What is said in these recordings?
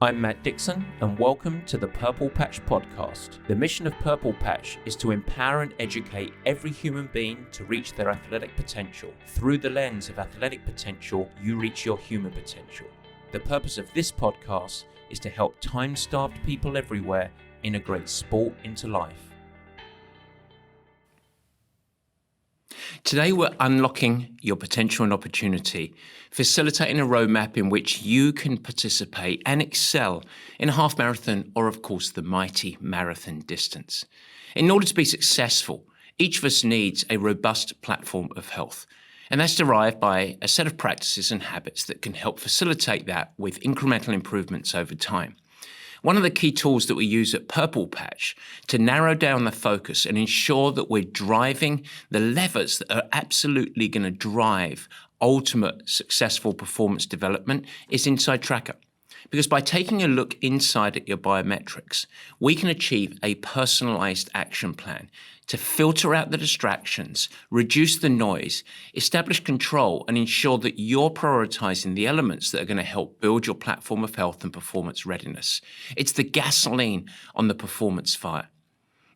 I'm Matt Dixon, and welcome to the Purple Patch Podcast. The mission of Purple Patch is to empower and educate every human being to reach their athletic potential. Through the lens of athletic potential, you reach your human potential. The purpose of this podcast is to help time-starved people everywhere integrate sport into life. Today we're unlocking your potential and opportunity, facilitating a roadmap in which you can participate and excel in a half marathon or of course the mighty marathon distance. In order to be successful, each of us needs a robust platform of health, and that's derived by a set of practices and habits that can help facilitate that with incremental improvements over time. One of the key tools that we use at Purple Patch to narrow down the focus and ensure that we're driving the levers that are absolutely going to drive ultimate successful performance development is Inside Tracker. Because by taking a look inside at your biometrics, we can achieve a personalized action plan to filter out the distractions, reduce the noise, establish control, and ensure that you're prioritizing the elements that are going to help build your platform of health and performance readiness. It's the gasoline on the performance fire.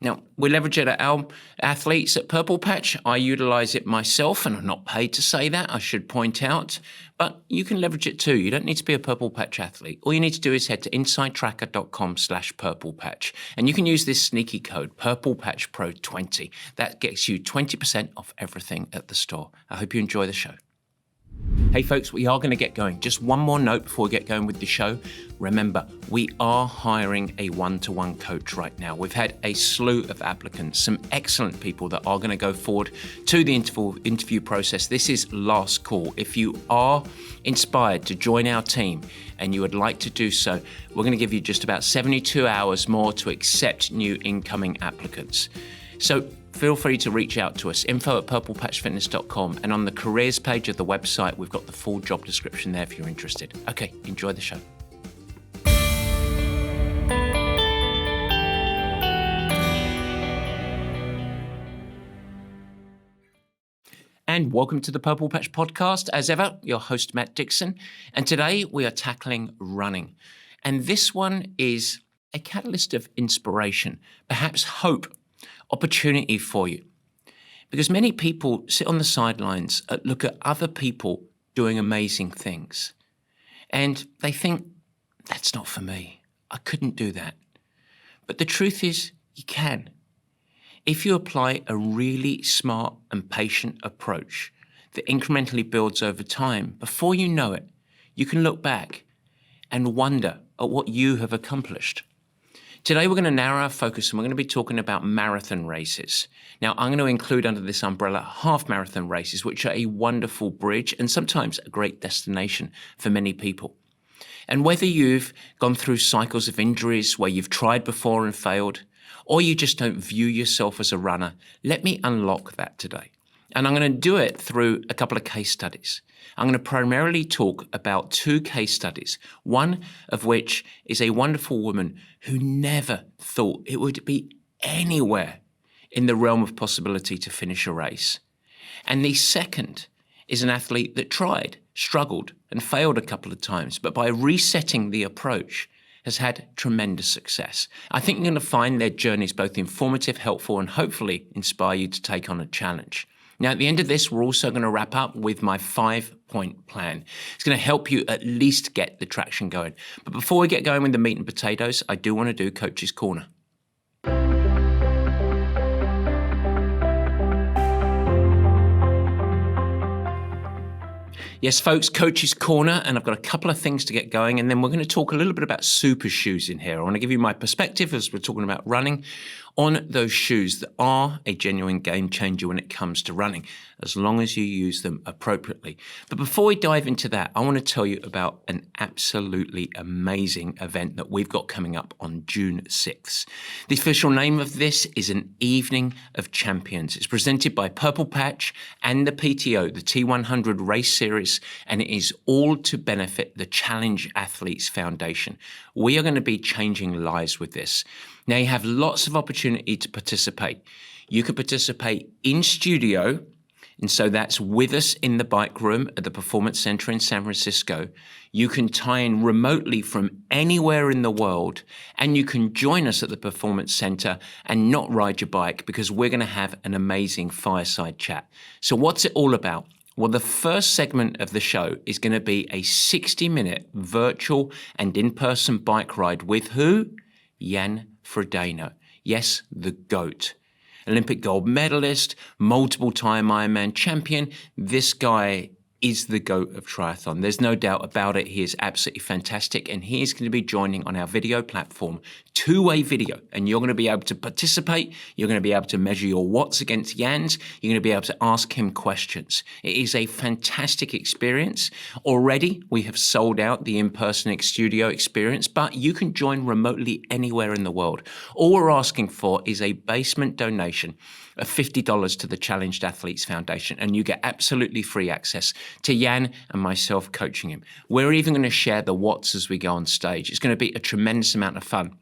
Now, we leverage it at our athletes at Purple Patch. I utilize it myself, and I'm not paid to say that, I should point out. But you can leverage it too. You don't need to be a Purple Patch athlete. All you need to do is head to insidetracker.com/purplepatch. And you can use this sneaky code, PurplePatchPro20. That gets you 20% off everything at the store. I hope you enjoy the show. Hey folks, we are going to get going. Just one more note before we get going with the show. Remember, we are hiring a one-to-one coach right now. We've had a slew of applicants, some excellent people that are going to go forward to the interview process. This is last call. If you are inspired to join our team and you would like to do so, we're going to give you just about 72 hours more to accept new incoming applicants. So feel free to reach out to us, info@purplepatchfitness.com, and on the careers page of the website, we've got the full job description there if you're interested. Okay, enjoy the show. And welcome to the Purple Patch Podcast. As ever, your host, Matt Dixon, and today we are tackling running. And this one is a catalyst of inspiration, perhaps hope, opportunity for you. Because many people sit on the sidelines and look at other people doing amazing things. And they think, that's not for me. I couldn't do that. But the truth is, you can. If you apply a really smart and patient approach that incrementally builds over time, before you know it, you can look back and wonder at what you have accomplished. Today, we're going to narrow our focus and we're going to be talking about marathon races. Now, I'm going to include under this umbrella half marathon races, which are a wonderful bridge and sometimes a great destination for many people. And whether you've gone through cycles of injuries where you've tried before and failed, or you just don't view yourself as a runner, let me unlock that today. And I'm going to do it through a couple of case studies. I'm going to primarily talk about two case studies, one of which is a wonderful woman who never thought it would be anywhere in the realm of possibility to finish a race. And the second is an athlete that tried, struggled, and failed a couple of times, but by resetting the approach, has had tremendous success. I think you're going to find their journeys both informative, helpful, and hopefully inspire you to take on a challenge. Now, at the end of this, we're also going to wrap up with my 5-point plan. It's going to help you at least get the traction going. But before we get going with the meat and potatoes, I do want to do Coach's Corner. Yes, folks, Coach's Corner, and I've got a couple of things to get going, and then we're going to talk a little bit about super shoes in here. I want to give you my perspective as we're talking about running on those shoes that are a genuine game changer when it comes to running, as long as you use them appropriately. But before we dive into that, I want to tell you about an absolutely amazing event that we've got coming up on June 6th. The official name of this is an Evening of Champions. It's presented by Purple Patch and the PTO, the T100 Race Series, and it is all to benefit the Challenge Athletes Foundation. We are going to be changing lives with this. Now, you have lots of opportunity to participate. You can participate in studio And so that's with us in the bike room at the Performance Center in San Francisco. You can tie in remotely from anywhere in the world, and you can join us at the Performance Center and not ride your bike, because we're going to have an amazing fireside chat. So what's it all about? Well, the first segment of the show is going to be a 60-minute virtual and in-person bike ride with who? Jan Frodeno. Yes, the GOAT. Olympic gold medalist, multiple-time Ironman champion. This guy is the GOAT of triathlon. There's no doubt about it. He is absolutely fantastic, and he is going to be joining on our video platform, two-way video, and you're going to be able to participate. You're going to be able to measure your watts against Jan's. You're going to be able to ask him questions. It is a fantastic experience. Already, we have sold out the in-person studio experience, but you can join remotely anywhere in the world. All we're asking for is a basement donation of $50 to the Challenged Athletes Foundation, and you get absolutely free access to Jan and myself coaching him. We're even going to share the watts as we go on stage. It's going to be a tremendous amount of fun.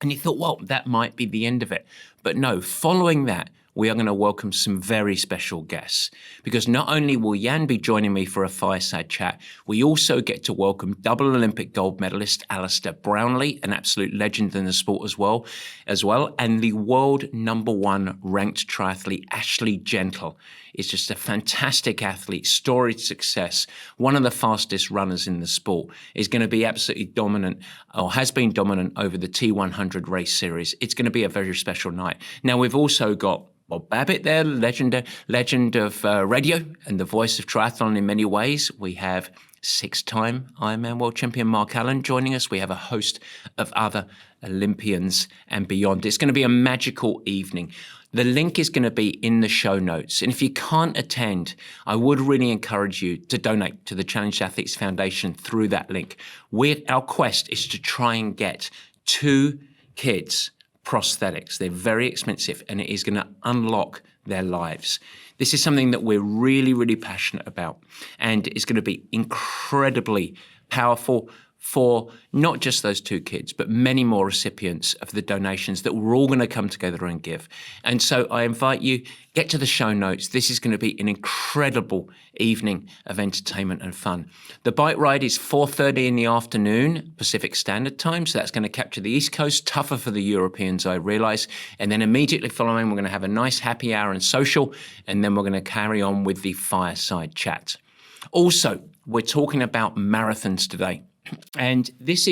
And you thought, well, that might be the end of it. But no, following that, we are going to welcome some very special guests, because not only will Jan be joining me for a fireside chat, we also get to welcome double Olympic gold medalist Alistair Brownlee, an absolute legend in the sport as well, and the world #1 ranked triathlete Ashley Gentle. Is just a fantastic athlete, storied success, one of the fastest runners in the sport, is going to be absolutely dominant, or has been dominant over the T100 race series. It's going to be a very special night. Now, we've also got Bob Babbitt there, legend of radio and the voice of triathlon in many ways. We have 6-time Ironman world champion Mark Allen joining us. We have a host of other Olympians and beyond. It's going to be a magical evening. The link is going to be in the show notes. And if you can't attend, I would really encourage you to donate to the Challenged Athletes Foundation through that link. Our quest is to try and get 2 kids prosthetics. They're very expensive, and it is going to unlock their lives. This is something that we're really, really passionate about, and it's going to be incredibly powerful for not just those 2 kids, but many more recipients of the donations that we're all going to come together and give. And so I invite you, get to the show notes. This is going to be an incredible evening of entertainment and fun. The bike ride is 4:30 in the afternoon, Pacific Standard Time, so that's going to capture the East Coast, tougher for the Europeans, I realize. And then immediately following, we're going to have a nice happy hour and social, and then we're going to carry on with the fireside chat. Also, we're talking about marathons today. And this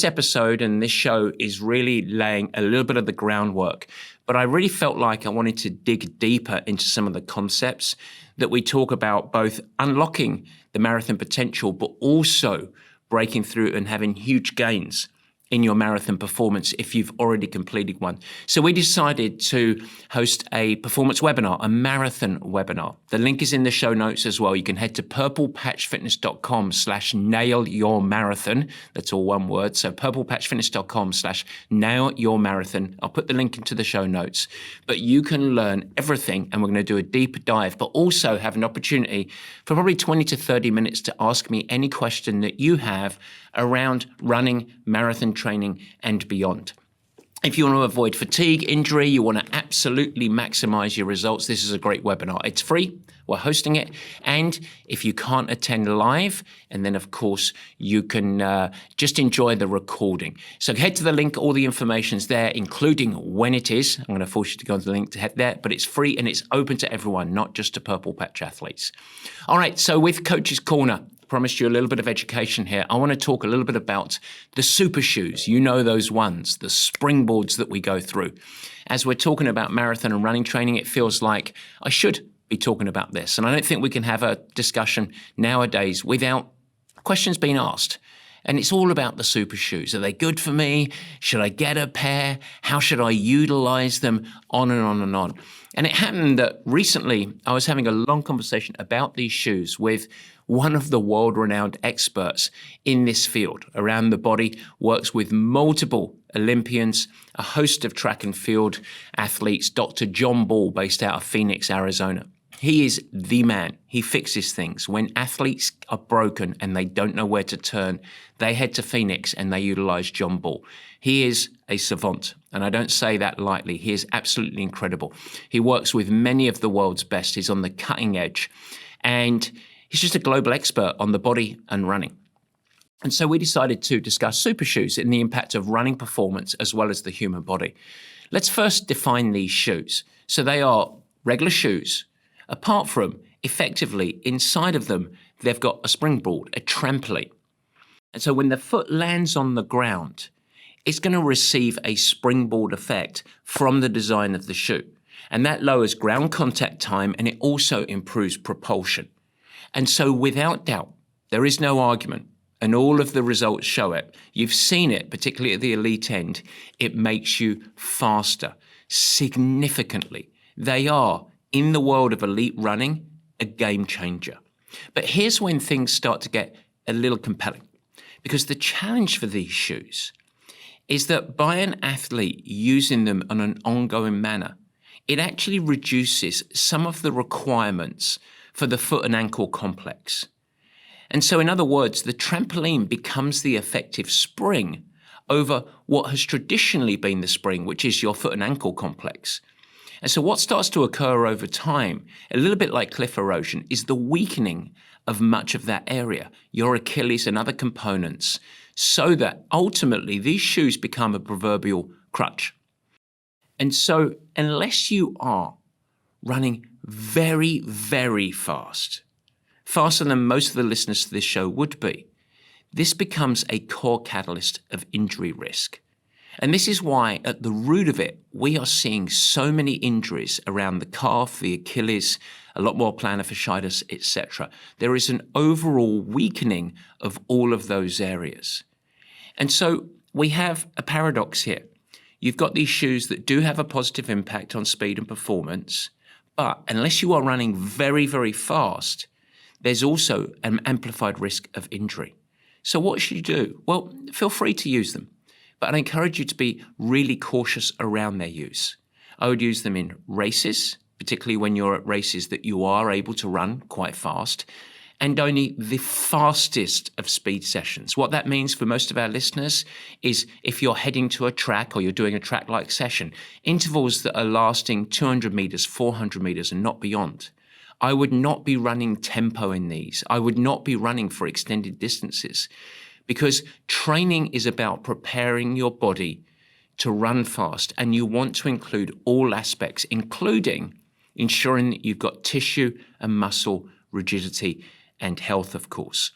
episode and this show is really laying a little bit of the groundwork. But I really felt like I wanted to dig deeper into some of the concepts that we talk about, both unlocking the marathon potential, but also breaking through and having huge gains in your marathon performance if you've already completed one. So we decided to host a performance webinar, a marathon webinar. The link is in the show notes as well. You can head to purplepatchfitness.com/nailyourmarathon. That's all one word. So purplepatchfitness.com/nailyourmarathon. I'll put the link into the show notes. But you can learn everything, and we're going to do a deeper dive, but also have an opportunity for probably 20 to 30 minutes to ask me any question that you have around running, marathon training, and beyond. If you want to avoid fatigue, injury, you want to absolutely maximize your results, this is a great webinar. It's free. We're hosting it. And if you can't attend live, and then, of course, you can just enjoy the recording. So head to the link. All the information's there, including when it is. I'm going to force you to go to the link to head there. But it's free, and it's open to everyone, not just to Purple Patch athletes. All right, so with Coach's Corner, promised you a little bit of education here. I want to talk a little bit about the super shoes. You know those ones, the springboards that we go through. As we're talking about marathon and running training, it feels like I should be talking about this. And I don't think we can have a discussion nowadays without questions being asked. And it's all about the super shoes. Are they good for me? Should I get a pair? How should I utilize them? On and on and on. And it happened that recently I was having a long conversation about these shoes with one of the world-renowned experts in this field around the body, works with multiple Olympians, a host of track and field athletes, Dr. John Ball, based out of Phoenix, Arizona. He is the man. He fixes things. When athletes are broken and they don't know where to turn, they head to Phoenix and they utilize John Ball. He is a savant, and I don't say that lightly. He is absolutely incredible. He works with many of the world's best. He's on the cutting edge, and he's just a global expert on the body and running. And so we decided to discuss super shoes and the impact of running performance as well as the human body. Let's first define these shoes. So they are regular shoes, apart from, effectively, inside of them, they've got a springboard, a trampoline. And so when the foot lands on the ground, it's going to receive a springboard effect from the design of the shoe. And that lowers ground contact time, and it also improves propulsion. And so without doubt, there is no argument, and all of the results show it. You've seen it, particularly at the elite end. It makes you faster, significantly. They are, in the world of elite running, a game changer. But here's when things start to get a little compelling, because the challenge for these shoes is that by an athlete using them on an ongoing manner, it actually reduces some of the requirements for the foot and ankle complex. And so, in other words, the trampoline becomes the effective spring over what has traditionally been the spring, which is your foot and ankle complex. And so what starts to occur over time, a little bit like cliff erosion, is the weakening of much of that area, your Achilles and other components, so that ultimately these shoes become a proverbial crutch. And so unless you are running very, very fast, faster than most of the listeners to this show would be, this becomes a core catalyst of injury risk. And this is why at the root of it, we are seeing so many injuries around the calf, the Achilles, a lot more plantar fasciitis, etc. There is an overall weakening of all of those areas. And so we have a paradox here. You've got these shoes that do have a positive impact on speed and performance, but unless you are running very, very fast, there's also an amplified risk of injury. So what should you do? Well, feel free to use them, but I encourage you to be really cautious around their use. I would use them in races, particularly when you're at races that you are able to run quite fast, and only the fastest of speed sessions. What that means for most of our listeners is if you're heading to a track or you're doing a track-like session, intervals that are lasting 200 meters, 400 meters and not beyond. I would not be running tempo in these. I would not be running for extended distances, because training is about preparing your body to run fast, and you want to include all aspects, including ensuring that you've got tissue and muscle rigidity and health, of course.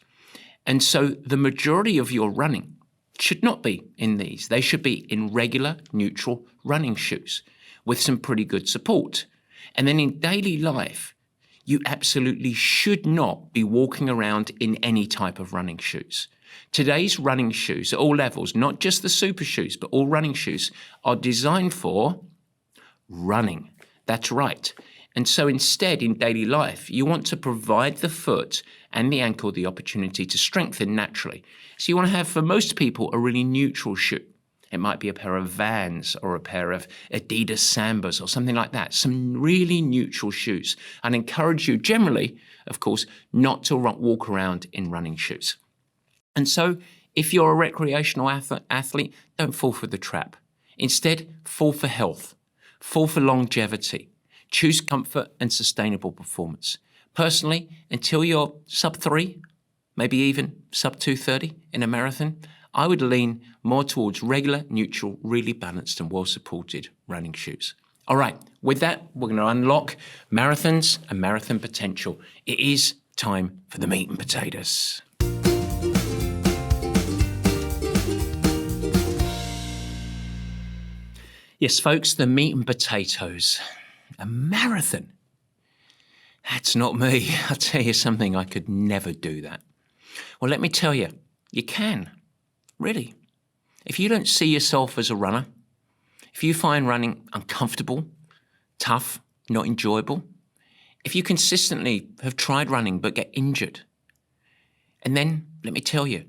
And so the majority of your running should not be in these. They should be in regular, neutral running shoes with some pretty good support. And then in daily life, you absolutely should not be walking around in any type of running shoes. Today's running shoes at all levels, not just the super shoes, but all running shoes, are designed for running. That's right. And so instead, in daily life, you want to provide the foot and the ankle the opportunity to strengthen naturally. So you want to have, for most people, a really neutral shoe. It might be a pair of Vans or a pair of Adidas Sambas or something like that, some really neutral shoes. I'd encourage you generally, of course, not to walk around in running shoes. And so if you're a recreational athlete, don't fall for the trap. Instead, fall for health, fall for longevity. Choose comfort and sustainable performance. Personally, until you're sub 3, maybe even sub 2:30 in a marathon, I would lean more towards regular, neutral, really balanced and well-supported running shoes. All right, with that, we're going to unlock marathons and marathon potential. It is time for the meat and potatoes. Yes, folks, the meat and potatoes. A marathon. That's not me. I'll tell you something, I could never do that. Well, let me tell you, you can. Really. If you don't see yourself as a runner, if you find running uncomfortable, tough, not enjoyable, if you consistently have tried running but get injured, and then, let me tell you,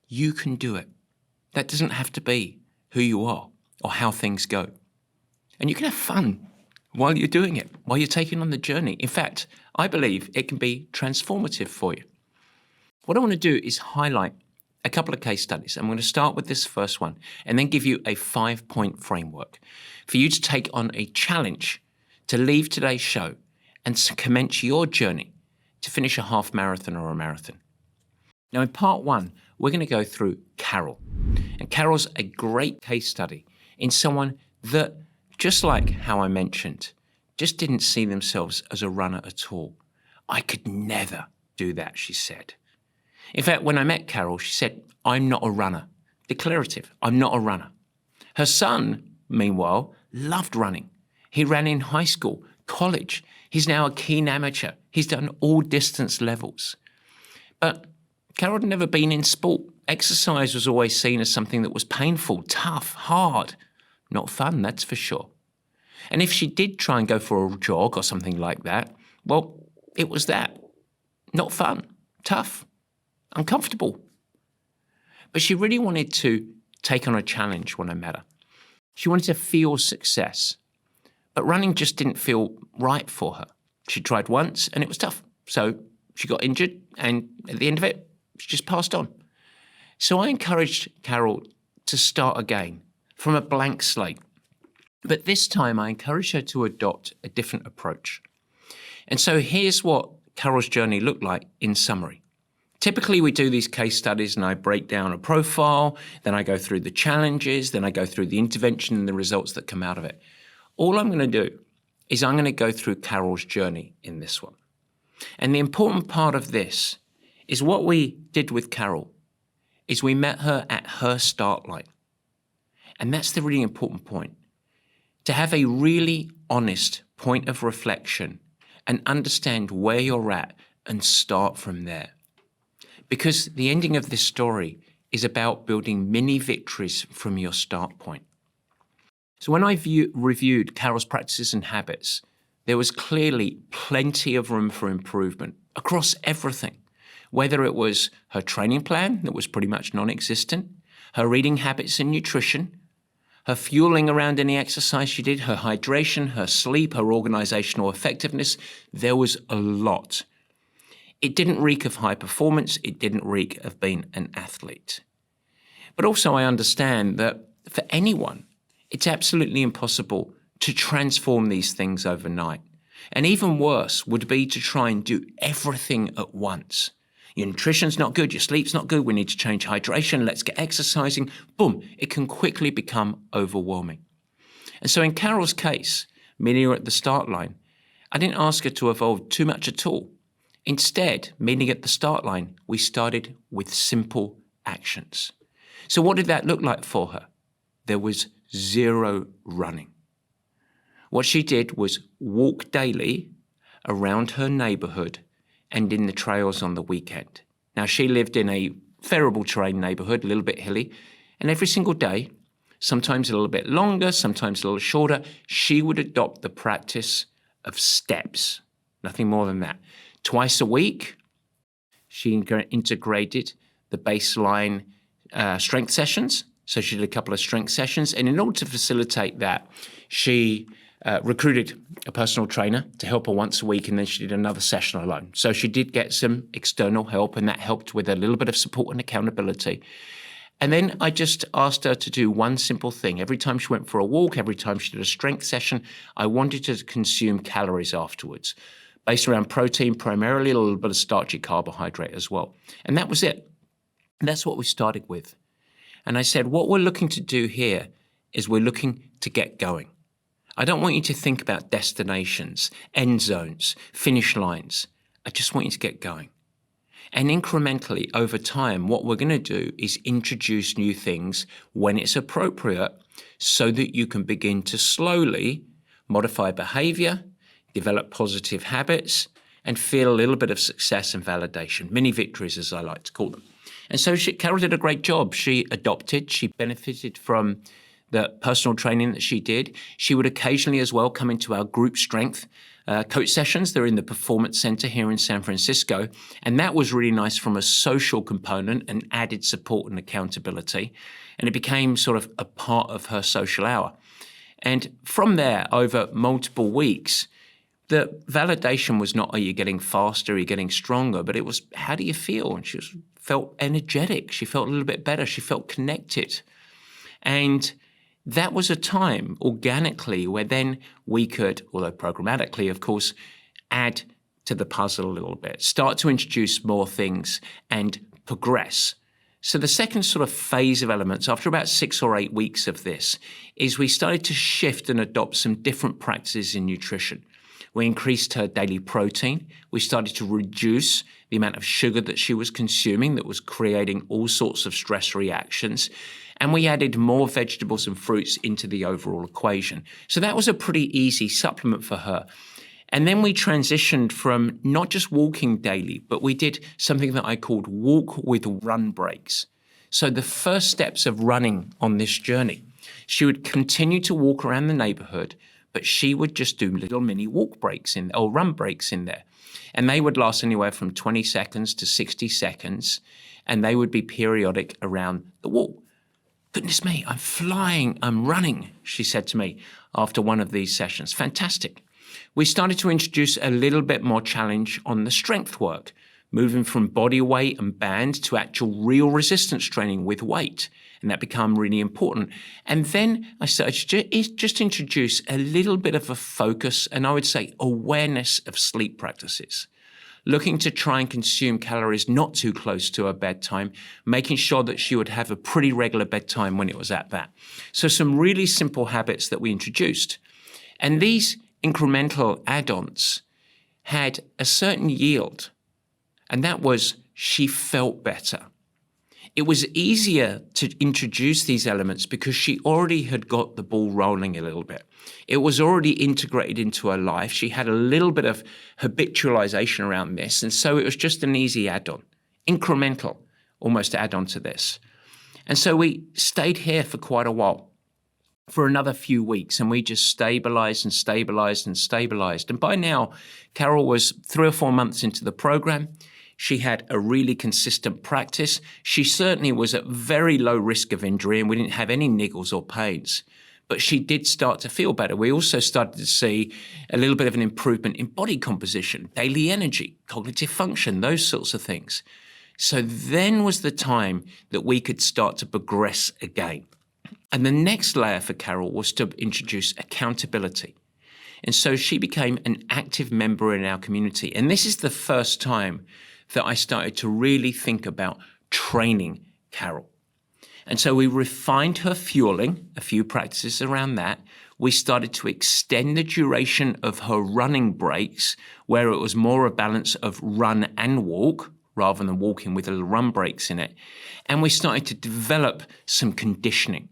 you can do it. That doesn't have to be who you are or how things go. And you can have fun while you're doing it, while you're taking on the journey. In fact, I believe it can be transformative for you. What I want to do is highlight a couple of case studies. I'm going to start with this first one and then give you a 5-point framework for you to take on a challenge to leave today's show and commence your journey to finish a half marathon or a marathon. Now, in part one, we're going to go through Carol. And Carol's a great case study in someone that, just like how I mentioned, just didn't see themselves as a runner at all. I could never do that, she said. In fact, when I met Carol, she said, I'm not a runner. Declarative, I'm not a runner. Her son, meanwhile, loved running. He ran in high school, college. He's now a keen amateur. He's done all distance levels. But Carol had never been in sport. Exercise was always seen as something that was painful, tough, hard. Not fun, that's for sure. And if she did try and go for a jog or something like that, well, it was that. Not fun, tough, uncomfortable. But she really wanted to take on a challenge when I met her. She wanted to feel success. But running just didn't feel right for her. She tried once and it was tough. So she got injured and at the end of it, she just passed on. So I encouraged Carol to start again from a blank slate. But this time I encouraged her to adopt a different approach. And so here's what Carol's journey looked like in summary. Typically we do these case studies and I break down a profile, then I go through the challenges, then I go through the intervention and the results that come out of it. All I'm going to do is I'm going to go through Carol's journey in this one. And the important part of this is what we did with Carol is we met her at her start line. And that's the really important point. To have a really honest point of reflection and understand where you're at and start from there. Because the ending of this story is about building mini victories from your start point. So when I reviewed Carol's practices and habits, there was clearly plenty of room for improvement across everything, whether it was her training plan that was pretty much non-existent, her eating habits and nutrition, her fueling around any exercise she did, her hydration, her sleep, her organizational effectiveness. There was a lot. It didn't reek of high performance. It didn't reek of being an athlete. But also I understand that for anyone, it's absolutely impossible to transform these things overnight. And even worse would be to try and do everything at once. Your nutrition's not good, your sleep's not good, we need to change hydration, let's get exercising. Boom, it can quickly become overwhelming. And so in Carol's case, meeting her at the start line, I didn't ask her to evolve too much at all. Instead, meeting at the start line, we started with simple actions. So what did that look like for her? There was 0 running. What she did was walk daily around her neighborhood and in the trails on the weekend. Now, she lived in a variable terrain neighborhood, a little bit hilly, and every single day, sometimes a little bit longer, sometimes a little shorter, she would adopt the practice of steps, nothing more than that. Twice a week, she integrated the baseline strength sessions. So she did a couple of strength sessions. And in order to facilitate that, she recruited a personal trainer to help her once a week, and then she did another session alone. So she did get some external help, and that helped with a little bit of support and accountability. And then I just asked her to do one simple thing. Every time she went for a walk, every time she did a strength session, I wanted her to consume calories afterwards, based around protein primarily, a little bit of starchy carbohydrate as well. And that was it. And that's what we started with. And I said, what we're looking to do here is we're looking to get going. I don't want you to think about destinations, end zones, finish lines. I just want you to get going. And incrementally, over time, what we're going to do is introduce new things when it's appropriate so that you can begin to slowly modify behavior, develop positive habits, and feel a little bit of success and validation, mini victories as I like to call them. And so Carol did a great job. She adopted, she benefited from the personal training that she did. She would occasionally as well come into our group strength coach sessions. They're in the Performance Center here in San Francisco. And that was really nice from a social component and added support and accountability. And it became sort of a part of her social hour. And from there, over multiple weeks, the validation was not, are you getting faster, are you getting stronger, but it was, how do you feel? And she felt energetic. She felt a little bit better. She felt connected. And that was a time organically where then we could, although programmatically, of course, add to the puzzle a little bit, start to introduce more things and progress. So the second sort of phase of elements, after about 6 or 8 weeks of this, is we started to shift and adopt some different practices in nutrition. We increased her daily protein. We started to reduce the amount of sugar that she was consuming that was creating all sorts of stress reactions. And we added more vegetables and fruits into the overall equation. So that was a pretty easy supplement for her. And then we transitioned from not just walking daily, but we did something that I called walk with run breaks. So the first steps of running on this journey, she would continue to walk around the neighborhood, but she would just do little mini walk breaks or run breaks in there. And they would last anywhere from 20 seconds to 60 seconds, and they would be periodic around the walk. Goodness me, I'm flying, I'm running, she said to me after one of these sessions. Fantastic. We started to introduce a little bit more challenge on the strength work, moving from body weight and band to actual real resistance training with weight. And that became really important. And then I started to just introduce a little bit of a focus and I would say awareness of sleep practices. Looking to try and consume calories not too close to her bedtime, making sure that she would have a pretty regular bedtime when it was at that. So some really simple habits that we introduced. And these incremental add-ons had a certain yield, and that was she felt better. It was easier to introduce these elements because she already had got the ball rolling a little bit. It was already integrated into her life. She had a little bit of habitualization around this, and so it was just an easy add-on, incremental, almost add-on to this. And so we stayed here for quite a while, for another few weeks, and we just stabilized and stabilized and stabilized. And by now, Carol was 3 or 4 months into the program. She had a really consistent practice. She certainly was at very low risk of injury, and we didn't have any niggles or pains. But she did start to feel better. We also started to see a little bit of an improvement in body composition, daily energy, cognitive function, those sorts of things. So then was the time that we could start to progress again. And the next layer for Carol was to introduce accountability. And so she became an active member in our community. And this is the first time that I started to really think about training Carol. And so we refined her fueling, a few practices around that. We started to extend the duration of her running breaks, where it was more a balance of run and walk, rather than walking with little run breaks in it. And we started to develop some conditioning.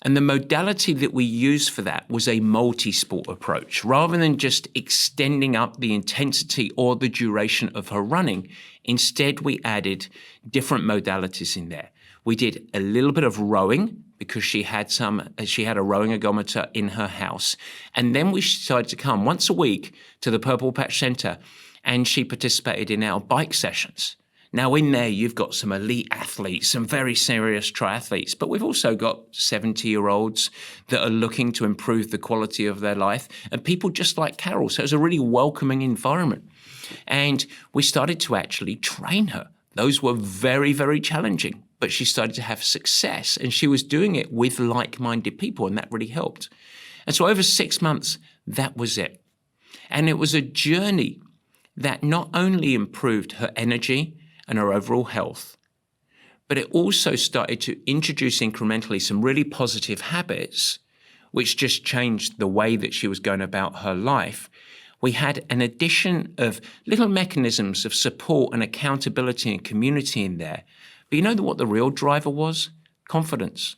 And the modality that we used for that was a multi-sport approach. Rather than just extending up the intensity or the duration of her running, instead we added different modalities in there. We did a little bit of rowing because she had a rowing ergometer in her house. And then we decided to come once a week to the Purple Patch Center, and she participated in our bike sessions. Now in there, you've got some elite athletes, some very serious triathletes, but we've also got 70-year-olds that are looking to improve the quality of their life and people just like Carol. So it was a really welcoming environment. And we started to actually train her. Those were very, very challenging, but she started to have success and she was doing it with like-minded people, and that really helped. And so over 6 months, that was it. And it was a journey that not only improved her energy and her overall health, but it also started to introduce incrementally some really positive habits, which just changed the way that she was going about her life. We had an addition of little mechanisms of support and accountability and community in there. But you know what the real driver was? Confidence.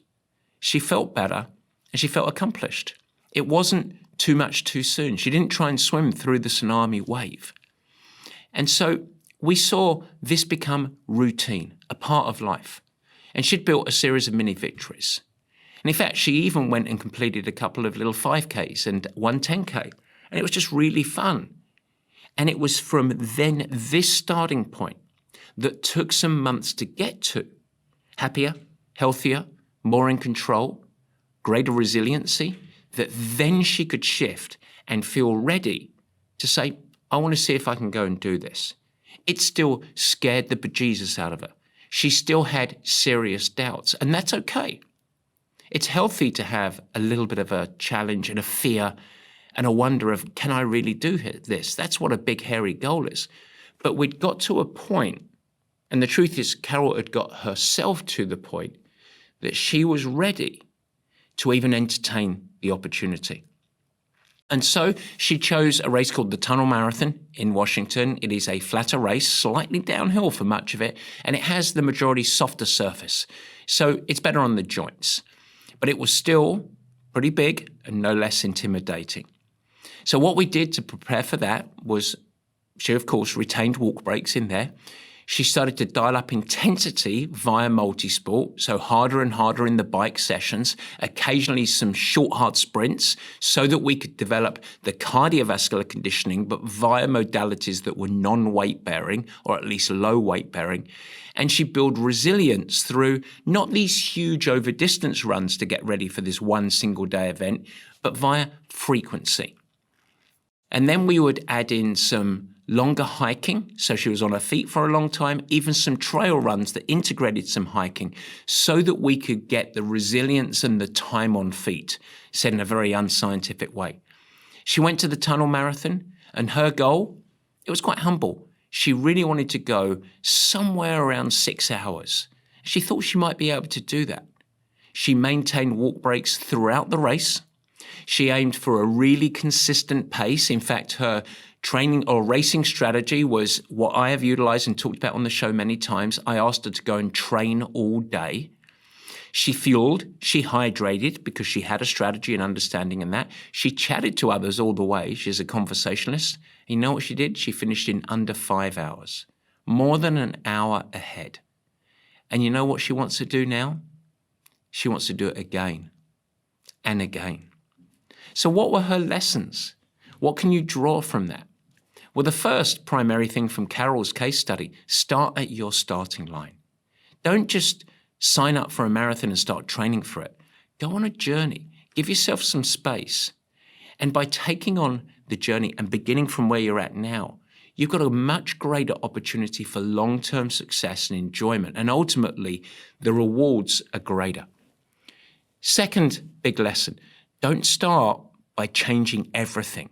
She felt better and she felt accomplished. It wasn't too much too soon. She didn't try and swim through the tsunami wave. And so we saw this become routine, a part of life. And she'd built a series of mini victories. And in fact, she even went and completed a couple of little 5Ks and one 10K. And it was just really fun. And it was from then this starting point that took some months to get to happier, healthier, more in control, greater resiliency, that then she could shift and feel ready to say, I want to see if I can go and do this. It still scared the bejesus out of her. She still had serious doubts, and that's okay. It's healthy to have a little bit of a challenge and a fear and a wonder of, can I really do this? That's what a big, hairy goal is. But we'd got to a point, and the truth is Carol had got herself to the point that she was ready to even entertain the opportunity. And so she chose a race called the Tunnel Marathon in Washington. It is a flatter race, slightly downhill for much of it, and it has the majority softer surface. So it's better on the joints. But it was still pretty big and no less intimidating. So what we did to prepare for that was, she of course retained walk breaks in there. She started to dial up intensity via multisport, so harder and harder in the bike sessions, occasionally some short, hard sprints, so that we could develop the cardiovascular conditioning, but via modalities that were non-weight bearing, or at least low weight bearing. And she built resilience through not these huge over distance runs to get ready for this one single day event, but via frequency. And then we would add in some longer hiking, so she was on her feet for a long time, even some trail runs that integrated some hiking, so that we could get the resilience and the time on feet, said in a very unscientific way. She went to the Tunnel Marathon, and her goal, it was quite humble. She really wanted to go somewhere around 6 hours. She thought she might be able to do that. She maintained walk breaks throughout the race. She aimed for a really consistent pace. In fact, her training or racing strategy was what I have utilized and talked about on the show many times. I asked her to go and train all day. She fueled, she hydrated because she had a strategy and understanding in that. She chatted to others all the way. She's a conversationalist. You know what she did? She finished in under 5 hours, more than an hour ahead. And you know what she wants to do now? She wants to do it again and again. So what were her lessons? What can you draw from that? Well, the first primary thing from Carol's case study, start at your starting line. Don't just sign up for a marathon and start training for it. Go on a journey. Give yourself some space. And by taking on the journey and beginning from where you're at now, you've got a much greater opportunity for long-term success and enjoyment. And ultimately, the rewards are greater. Second big lesson, don't start by changing everything.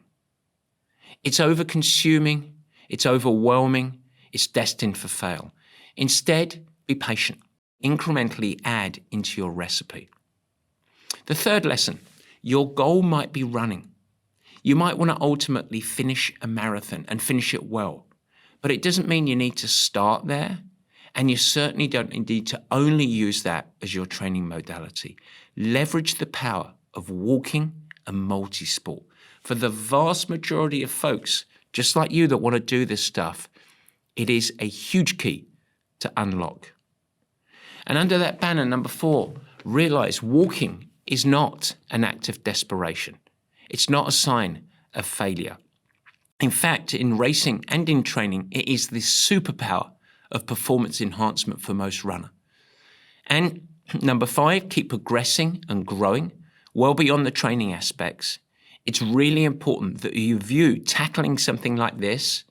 It's over-consuming, it's overwhelming, it's destined for fail. Instead, be patient. Incrementally add into your recipe. The third lesson, your goal might be running. You might want to ultimately finish a marathon and finish it well, but it doesn't mean you need to start there, and you certainly don't need to only use that as your training modality. Leverage the power of walking and multisport. For the vast majority of folks, just like you that want to do this stuff, it is a huge key to unlock. And under that banner, number 4, realize walking is not an act of desperation. It's not a sign of failure. In fact, in racing and in training, it is the superpower of performance enhancement for most runners. And number 5, keep progressing and growing well beyond the training aspects. It's really important that you view tackling something like this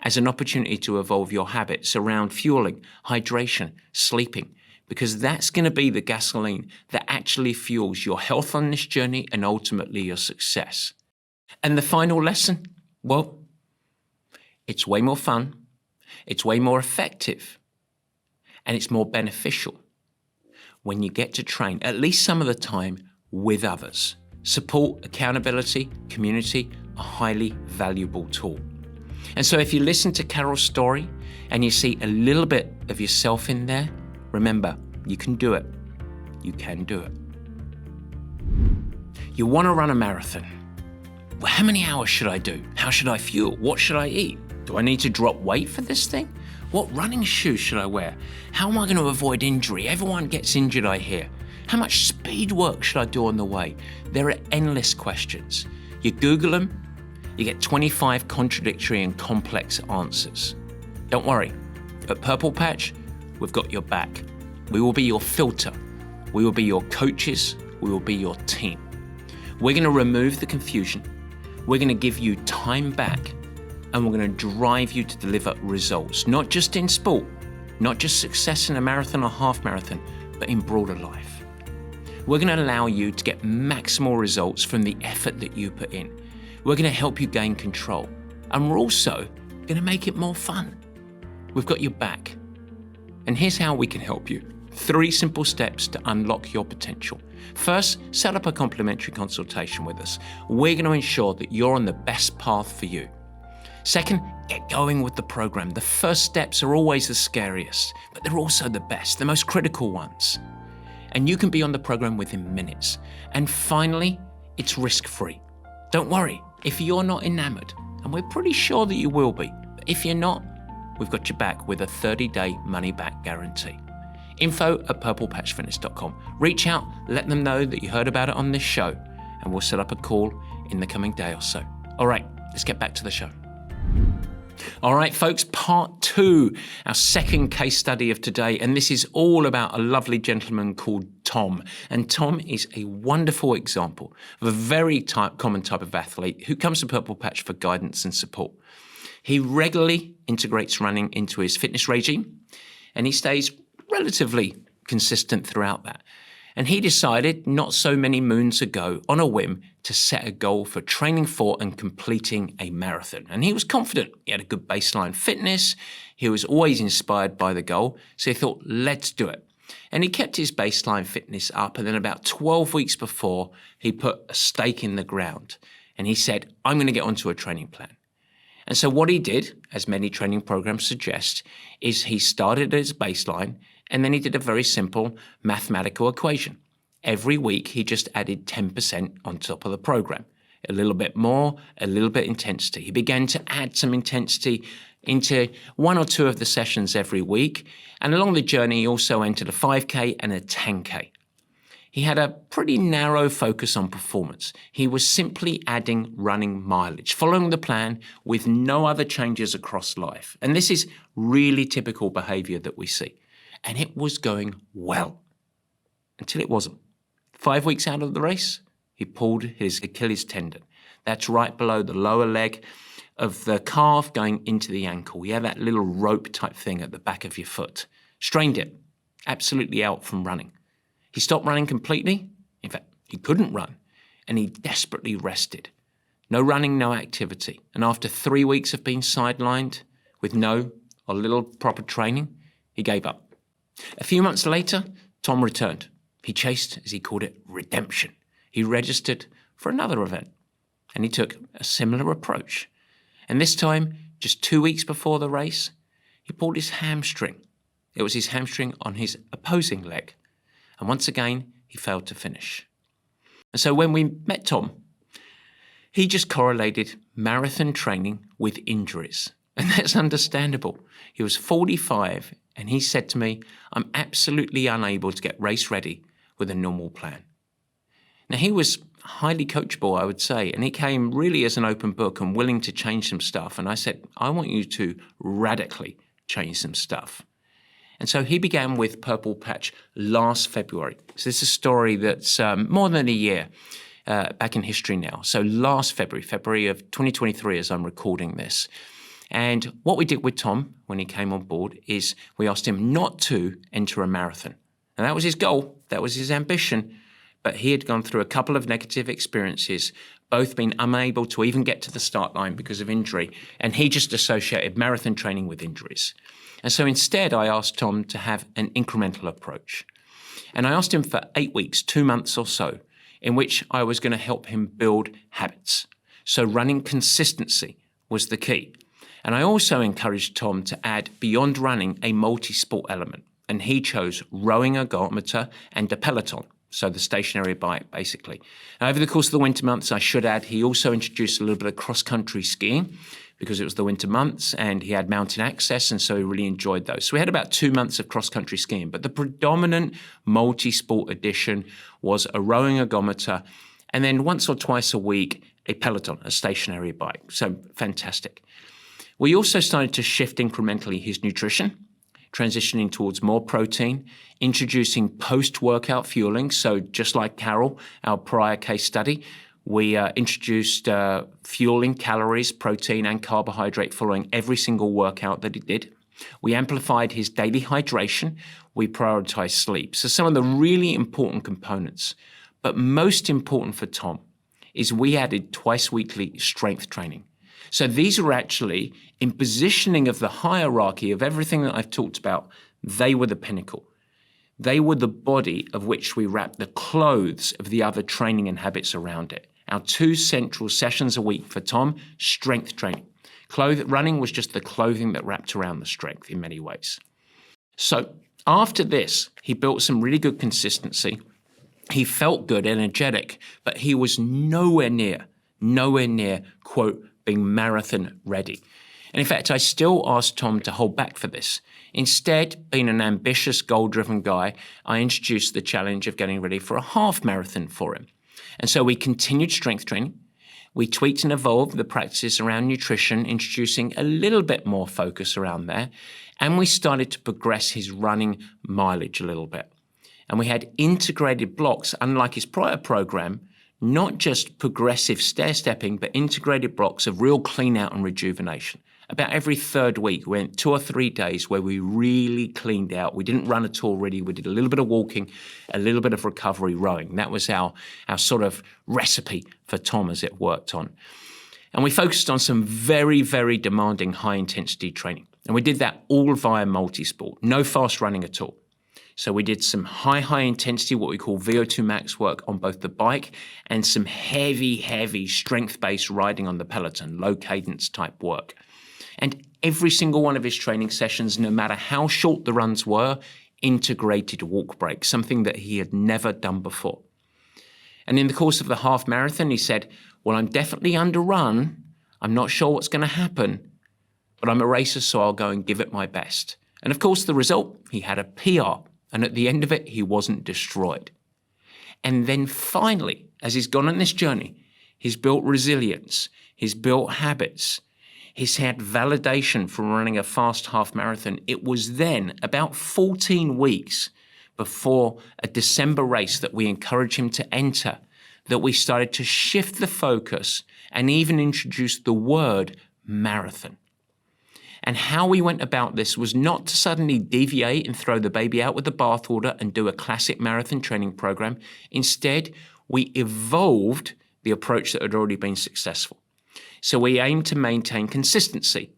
as an opportunity to evolve your habits around fueling, hydration, sleeping, because that's going to be the gasoline that actually fuels your health on this journey and ultimately your success. And the final lesson, well, it's way more fun, it's way more effective, and it's more beneficial when you get to train, at least some of the time, with others. Support, accountability, community, a highly valuable tool. And so if you listen to Carol's story and you see a little bit of yourself in there, remember, you can do it. You can do it. You want to run a marathon. Well, how many hours should I do? How should I fuel? What should I eat? Do I need to drop weight for this thing? What running shoes should I wear? How am I going to avoid injury? Everyone gets injured, I hear. How much speed work should I do on the way? There are endless questions. You Google them, you get 25 contradictory and complex answers. Don't worry, at Purple Patch, we've got your back. We will be your filter. We will be your coaches. We will be your team. We're going to remove the confusion. We're going to give you time back, and we're going to drive you to deliver results, not just in sport, not just success in a marathon or half marathon, but in broader life. We're going to allow you to get maximal results from the effort that you put in. We're going to help you gain control, and we're also going to make it more fun. We've got your back. And here's how we can help you. 3 simple steps to unlock your potential. First, set up a complimentary consultation with us. We're going to ensure that you're on the best path for you. Second, get going with the program. The first steps are always the scariest, but they're also the best, the most critical ones. And you can be on the program within minutes. And finally, it's risk-free. Don't worry, if you're not enamored, and we're pretty sure that you will be, but if you're not, we've got your back with a 30-day money-back guarantee. info@purplepatchfitness.com. Reach out, let them know that you heard about it on this show, and we'll set up a call in the coming day or so. All right, let's get back to the show. All right, folks, part 2, our second case study of today, and this is all about a lovely gentleman called Tom. And Tom is a wonderful example of a very common type of athlete who comes to Purple Patch for guidance and support. He regularly integrates running into his fitness regime, and he stays relatively consistent throughout that. And he decided not so many moons ago on a whim to set a goal for training for and completing a marathon. And he was confident. He had a good baseline fitness. He was always inspired by the goal. So he thought, let's do it. And he kept his baseline fitness up. And then about 12 weeks before, he put a stake in the ground. And he said, I'm going to get onto a training plan. And so what he did, as many training programs suggest, is he started at his baseline, and then he did a very simple mathematical equation. Every week, he just added 10% on top of the program. A little bit more, a little bit intensity. He began to add some intensity into 1 or 2 of the sessions every week. And along the journey, he also entered a 5K and a 10K. He had a pretty narrow focus on performance. He was simply adding running mileage, following the plan with no other changes across life. And this is really typical behavior that we see. And it was going well until it wasn't. 5 weeks out of the race, he pulled his Achilles tendon. That's right below the lower leg of the calf going into the ankle. You have that little rope type thing at the back of your foot. Strained it, absolutely out from running. He stopped running completely. In fact, he couldn't run, and he desperately rested. No running, no activity. And after 3 weeks of being sidelined with no or little proper training, he gave up. A few months later, Tom returned. He chased, as he called it, redemption. He registered for another event, and he took a similar approach. And this time, just 2 weeks before the race, he pulled his hamstring. It was his hamstring on his opposing leg. And once again, he failed to finish. And so when we met Tom, he just correlated marathon training with injuries. And that's understandable. He was 45, and he said to me, I'm absolutely unable to get race ready with a normal plan. Now, he was highly coachable, I would say, and he came really as an open book and willing to change some stuff. And I said, I want you to radically change some stuff. And so he began with Purple Patch last February. So this is a story that's more than a year back in history now. So last February of 2023, as I'm recording this. And what we did with Tom when he came on board is we asked him not to enter a marathon. And that was his goal. That was his ambition. But he had gone through a couple of negative experiences, both being unable to even get to the start line because of injury. And he just associated marathon training with injuries. And so instead, I asked Tom to have an incremental approach. And I asked him for 8 weeks, 2 months or so, in which I was going to help him build habits. So running consistency was the key. And I also encouraged Tom to add, beyond running, a multi-sport element. And he chose rowing ergometer and a Peloton, so the stationary bike, basically. Now, over the course of the winter months, I should add, he also introduced a little bit of cross-country skiing because it was the winter months and he had mountain access, and so he really enjoyed those. So we had about 2 months of cross-country skiing, but the predominant multi-sport addition was a rowing ergometer and then once or twice a week, a Peloton, a stationary bike. So fantastic. We also started to shift incrementally his nutrition, transitioning towards more protein, introducing post-workout fueling. So just like Carol, our prior case study, we introduced fueling calories, protein, and carbohydrate following every single workout that he did. We amplified his daily hydration. We prioritized sleep. So some of the really important components, but most important for Tom, is we added twice weekly strength training. So these are actually, in positioning of the hierarchy of everything that I've talked about, they were the pinnacle. They were the body of which we wrapped the clothes of the other training and habits around it. Our 2 central sessions a week for Tom, strength training. Running was just the clothing that wrapped around the strength in many ways. So after this, he built some really good consistency. He felt good, energetic, but he was nowhere near, quote, being marathon ready. And in fact, I still asked Tom to hold back for this. Instead, being an ambitious, goal-driven guy, I introduced the challenge of getting ready for a half marathon for him. And so we continued strength training. We tweaked and evolved the practices around nutrition, introducing a little bit more focus around there. And we started to progress his running mileage a little bit. And we had integrated blocks, unlike his prior program, not just progressive stair-stepping, but integrated blocks of real clean out and rejuvenation. About every third week, we went 2 or 3 days where we really cleaned out. We didn't run at all really. We did a little bit of walking, a little bit of recovery rowing. That was our sort of recipe for Tom as it worked on. And we focused on some very, very demanding high-intensity training. And we did that all via multi-sport, no fast running at all. So we did some high intensity, what we call VO2 max work on both the bike and some heavy strength-based riding on the Peloton, low cadence type work. And every single one of his training sessions, no matter how short the runs were, integrated walk breaks, something that he had never done before. And in the course of the half marathon, he said, well, I'm definitely underrun. I'm not sure what's going to happen, but I'm a racer, so I'll go and give it my best. And of course, the result, he had a PR. And at the end of it, he wasn't destroyed. And then finally, as he's gone on this journey, he's built resilience, he's built habits, he's had validation from running a fast half marathon. It was then about 14 weeks before a December race that we encouraged him to enter that we started to shift the focus and even introduce the word marathon. And how we went about this was not to suddenly deviate and throw the baby out with the bathwater and do a classic marathon training program. Instead, we evolved the approach that had already been successful. So we aimed to maintain consistency.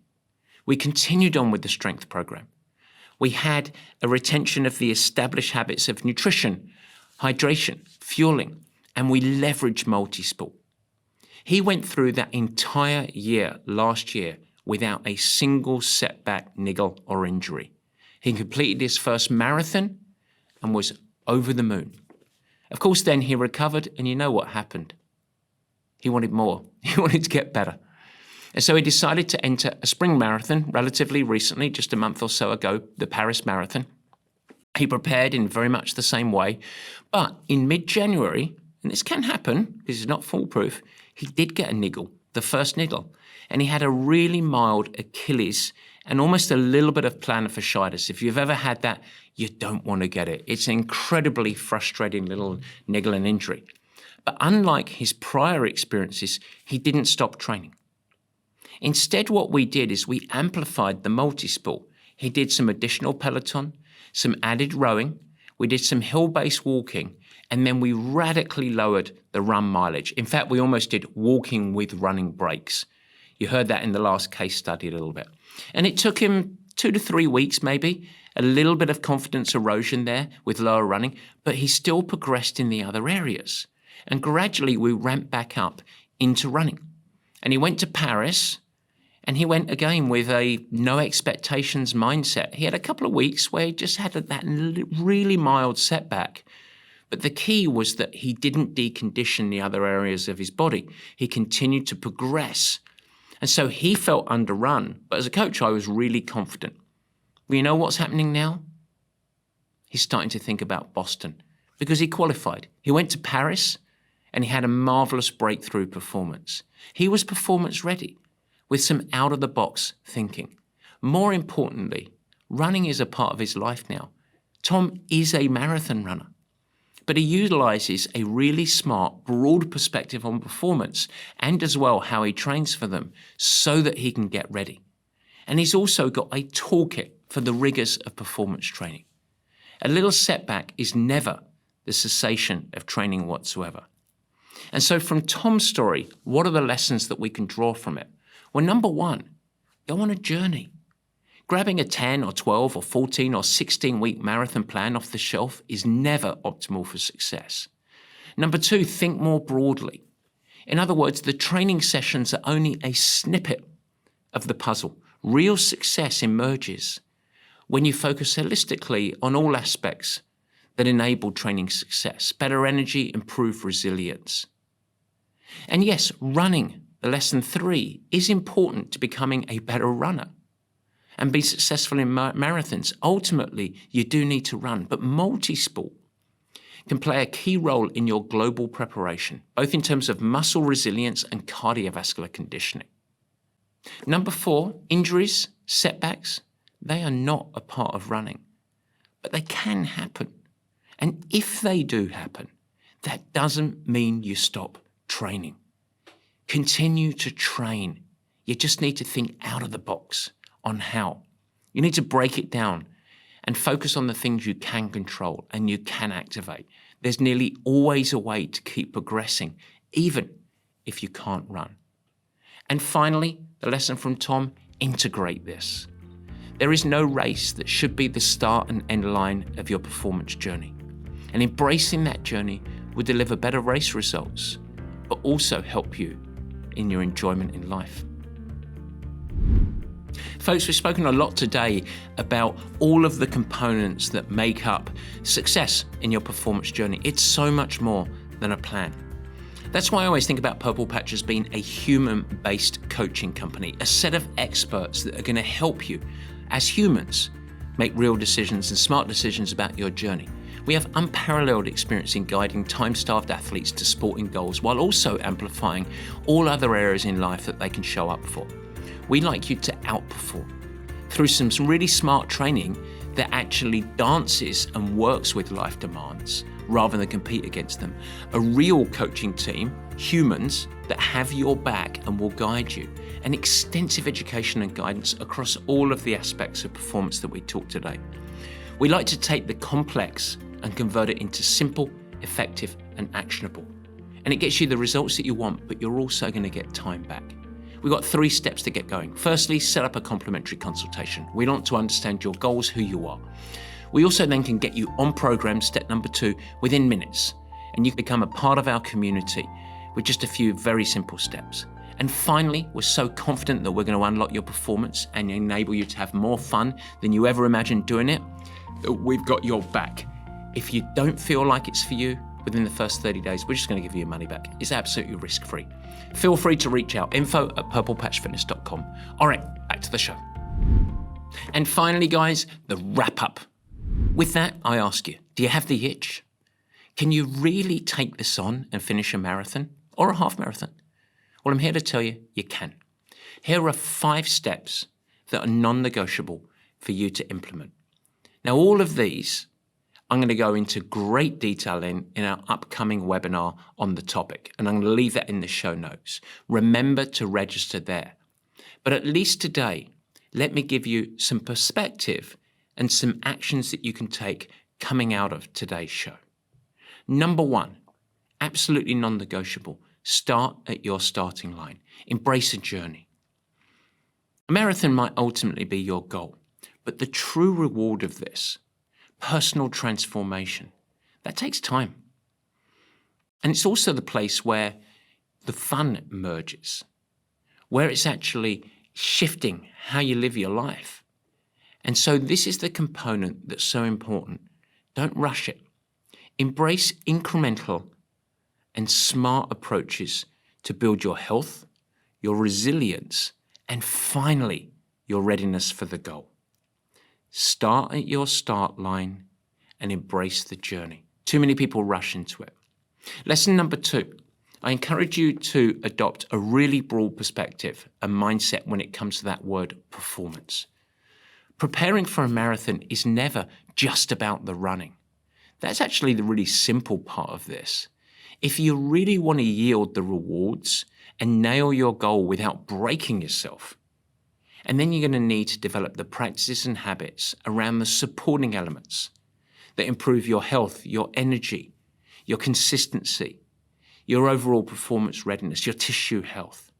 We continued on with the strength program. We had a retention of the established habits of nutrition, hydration, fueling, and we leveraged multi-sport. He went through that entire year last year without a single setback, niggle, or injury. He completed his first marathon and was over the moon. Of course, then he recovered, and you know what happened. He wanted more. He wanted to get better. And so he decided to enter a spring marathon relatively recently, just a month or so ago, the Paris Marathon. He prepared in very much the same way. But in mid-January, and this can happen because it's not foolproof, he did get a niggle, the first niggle. And he had a really mild Achilles and almost a little bit of plantar fasciitis. If you've ever had that, you don't want to get it. It's an incredibly frustrating little niggle and injury. But unlike his prior experiences, he didn't stop training. Instead, what we did is we amplified the multi-sport. He did some additional Peloton, some added rowing, we did some hill-based walking, and then we radically lowered the run mileage. In fact, we almost did walking with running breaks. You heard that in the last case study a little bit. And it took him 2 to 3 weeks, maybe, a little bit of confidence erosion there with lower running, but he still progressed in the other areas. And gradually we ramped back up into running. And he went to Paris, and he went again with a no expectations mindset. He had a couple of weeks where he just had that really mild setback. But the key was that he didn't decondition the other areas of his body. He continued to progress. And so he felt underrun. But as a coach, I was really confident. Well, you know what's happening now? He's starting to think about Boston because he qualified. He went to Paris and he had a marvelous breakthrough performance. He was performance ready with some out-of-the-box thinking. More importantly, Running is a part of his life now. Tom is a marathon runner, but he utilizes a really smart, broad perspective on performance and as well how he trains for them so that he can get ready. And he's also got a toolkit for the rigors of performance training. A little setback is never the cessation of training whatsoever. And so from Tom's story, what are the lessons that we can draw from it? Well, number one, go on a journey. Grabbing a 10 or 12 or 14 or 16-week marathon plan off the shelf is never optimal for success. Number two, think more broadly. In other words, the training sessions are only a snippet of the puzzle. Real success emerges when you focus holistically on all aspects that enable training success, better energy, improved resilience. And yes, running, the lesson 3, is important to becoming a better runner and be successful in marathons. Ultimately, you do need to run, but multi-sport can play a key role in your global preparation, both in terms of muscle resilience and cardiovascular conditioning. Number 4, injuries, setbacks, they are not a part of running, but they can happen. And if they do happen, that doesn't mean you stop training. Continue to train. You just need to think out of the box on how. You need to break it down and focus on the things you can control and you can activate. There's nearly always a way to keep progressing, even if you can't run. And finally, the lesson from Tom, integrate this. There is no race that should be the start and end line of your performance journey. And embracing that journey will deliver better race results, but also help you in your enjoyment in life. Folks, we've spoken a lot today about all of the components that make up success in your performance journey. It's so much more than a plan. That's why I always think about Purple Patch as being a human-based coaching company, a set of experts that are going to help you as humans make real decisions and smart decisions about your journey. We have unparalleled experience in guiding time-starved athletes to sporting goals while also amplifying all other areas in life that they can show up for. We'd like you to outperform through some really smart training that actually dances and works with life demands rather than compete against them. A real coaching team, humans that have your back and will guide you, and extensive education and guidance across all of the aspects of performance that we talked today. We like to take the complex and convert it into simple, effective, and actionable. And it gets you the results that you want, but you're also going to get time back. We've got 3 steps to get going. Firstly, set up a complimentary consultation. We want to understand your goals, who you are. We also then can get you on program, step number 2, within minutes. And you can become a part of our community with just a few very simple steps. And finally, we're so confident that we're going to unlock your performance and enable you to have more fun than you ever imagined doing it, that we've got your back. If you don't feel like it's for you within the first 30 days, we're just going to give you your money back. It's absolutely risk-free. Feel free to reach out, info@purplepatchfitness.com. All right, back to the show. And finally, guys, the wrap-up. With that, I ask you, do you have the itch? Can you really take this on and finish a marathon or a half marathon? Well, I'm here to tell you, you can. Here are 5 steps that are non-negotiable for you to implement. Now, all of these I'm going to go into great detail in our upcoming webinar on the topic, and I'm going to leave that in the show notes. Remember to register there. But at least today, let me give you some perspective and some actions that you can take coming out of today's show. Number 1, absolutely non-negotiable. Start at your starting line. Embrace a journey. A marathon might ultimately be your goal, but the true reward of this, personal transformation, that takes time. And it's also the place where the fun emerges, where it's actually shifting how you live your life. And so this is the component that's so important. Don't rush it. Embrace incremental and smart approaches to build your health, your resilience, and finally, your readiness for the goal. Start at your start line and embrace the journey. Too many people rush into it. Lesson number 2, I encourage you to adopt a really broad perspective and mindset when it comes to that word performance. Preparing for a marathon is never just about the running. That's actually the really simple part of this. If you really want to yield the rewards and nail your goal without breaking yourself, and then you're going to need to develop the practices and habits around the supporting elements that improve your health, your energy, your consistency, your overall performance readiness, your tissue health.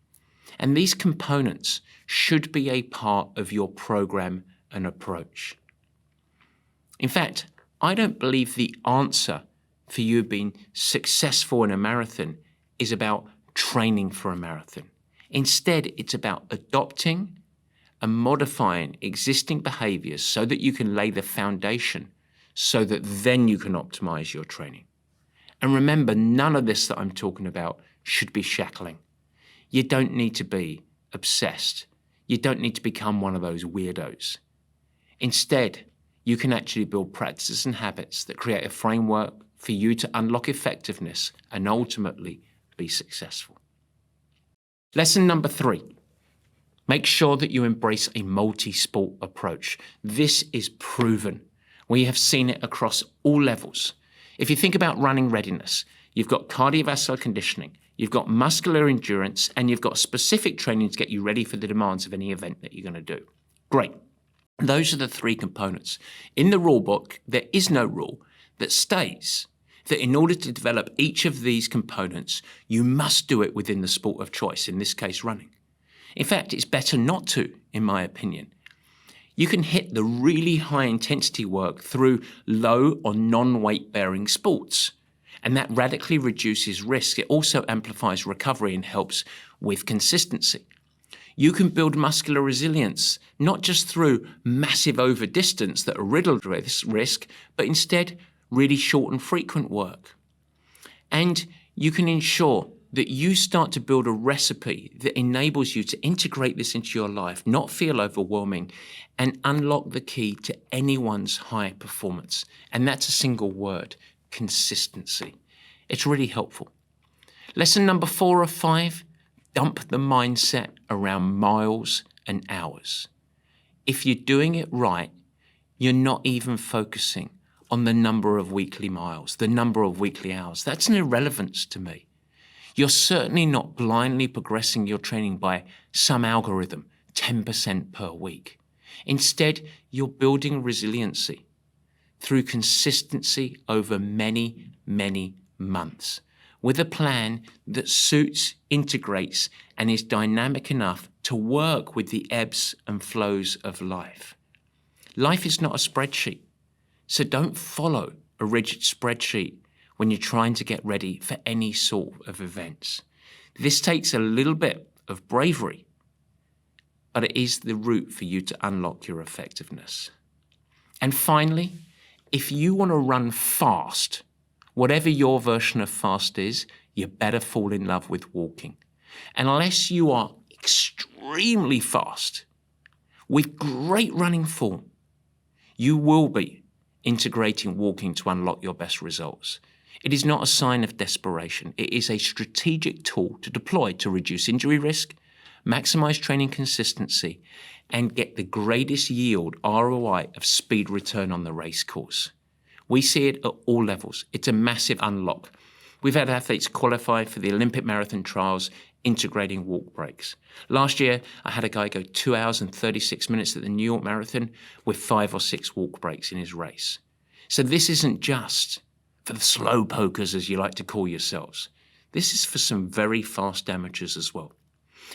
And these components should be a part of your program and approach. In fact, I don't believe the answer for you being successful in a marathon is about training for a marathon. Instead, it's about adopting and modifying existing behaviors so that you can lay the foundation so that then you can optimize your training. And remember, none of this that I'm talking about should be shackling. You don't need to be obsessed. You don't need to become one of those weirdos. Instead, you can actually build practices and habits that create a framework for you to unlock effectiveness and ultimately be successful. Lesson number 3. Make sure that you embrace a multi-sport approach. This is proven. We have seen it across all levels. If you think about running readiness, you've got cardiovascular conditioning, you've got muscular endurance, and you've got specific training to get you ready for the demands of any event that you're going to do. Great. Those are the 3 components. In the rule book, there is no rule that states that in order to develop each of these components, you must do it within the sport of choice, in this case, running. In fact, it's better not to, in my opinion. You can hit the really high intensity work through low or non-weight bearing sports, and that radically reduces risk. It also amplifies recovery and helps with consistency. You can build muscular resilience, not just through massive over distance that are riddled with risk, but instead really short and frequent work. And you can ensure that you start to build a recipe that enables you to integrate this into your life, not feel overwhelming, and unlock the key to anyone's high performance. And that's a single word: consistency. It's really helpful. Lesson number 4 of 5, dump the mindset around miles and hours. If you're doing it right, you're not even focusing on the number of weekly miles, the number of weekly hours. That's an irrelevance to me. You're certainly not blindly progressing your training by some algorithm, 10% per week. Instead, you're building resiliency through consistency over many, many months with a plan that suits, integrates, and is dynamic enough to work with the ebbs and flows of life. Life is not a spreadsheet, so don't follow a rigid spreadsheet when you're trying to get ready for any sort of events. This takes a little bit of bravery, but it is the route for you to unlock your effectiveness. And finally, if you want to run fast, whatever your version of fast is, you better fall in love with walking. Unless you are extremely fast, with great running form, you will be integrating walking to unlock your best results. It is not a sign of desperation. It is a strategic tool to deploy to reduce injury risk, maximize training consistency, and get the greatest yield ROI of speed return on the race course. We see it at all levels. It's a massive unlock. We've had athletes qualify for the Olympic marathon trials integrating walk breaks. Last year, I had a guy go 2 hours and 36 minutes at the New York Marathon with 5 or 6 walk breaks in his race. So this isn't just for the slow pokers, as you like to call yourselves. This is for some very fast amateurs as well.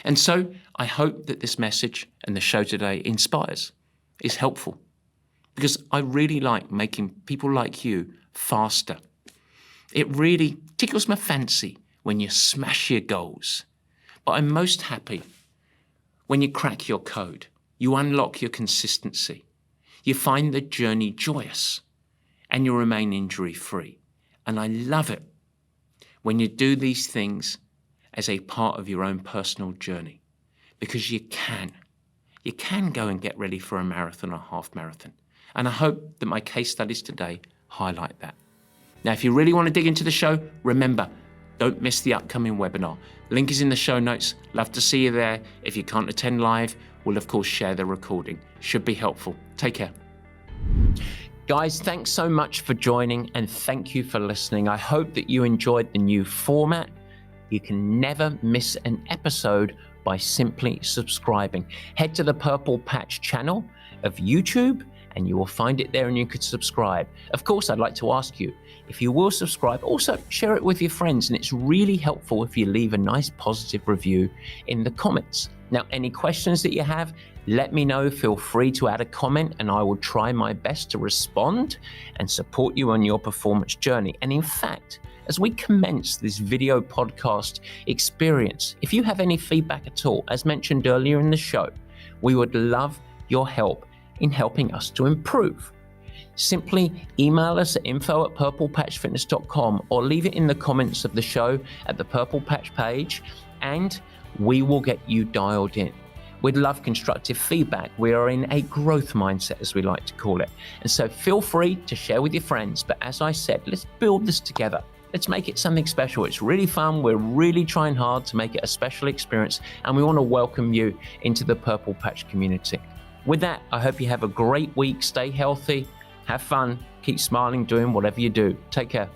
And so I hope that this message and the show today inspires, is helpful, because I really like making people like you faster. It really tickles my fancy when you smash your goals. But I'm most happy when you crack your code, you unlock your consistency, you find the journey joyous, and you remain injury-free. And I love it when you do these things as a part of your own personal journey, because you can go and get ready for a marathon or half marathon. And I hope that my case studies today highlight that. Now, if you really want to dig into the show, remember, Don't miss the upcoming webinar. Link is in the show notes. Love to see you there. If you can't attend live, we'll of course share the recording. Should be helpful. Take care. Guys, thanks so much for joining and thank you for listening. I hope that you enjoyed the new format. You can never miss an episode by simply subscribing. Head to the Purple Patch channel of YouTube and you will find it there and you could subscribe. Of course, I'd like to ask you, if you will subscribe, also share it with your friends, and it's really helpful if you leave a nice positive review in the comments. Now, any questions that you have, let me know. Feel free to add a comment and I will try my best to respond and support you on your performance journey. And in fact, as we commence this video podcast experience, if you have any feedback at all, as mentioned earlier in the show, we would love your help in helping us to improve. Simply email us at info@purplepatchfitness.com or leave it in the comments of the show at the Purple Patch page and we will get you dialed in. We'd love constructive feedback. We are in a growth mindset, as we like to call it. And so feel free to share with your friends. But as I said, let's build this together. Let's make it something special. It's really fun. We're really trying hard to make it a special experience. And we want to welcome you into the Purple Patch community. With that, I hope you have a great week. Stay healthy, have fun, keep smiling, doing whatever you do. Take care.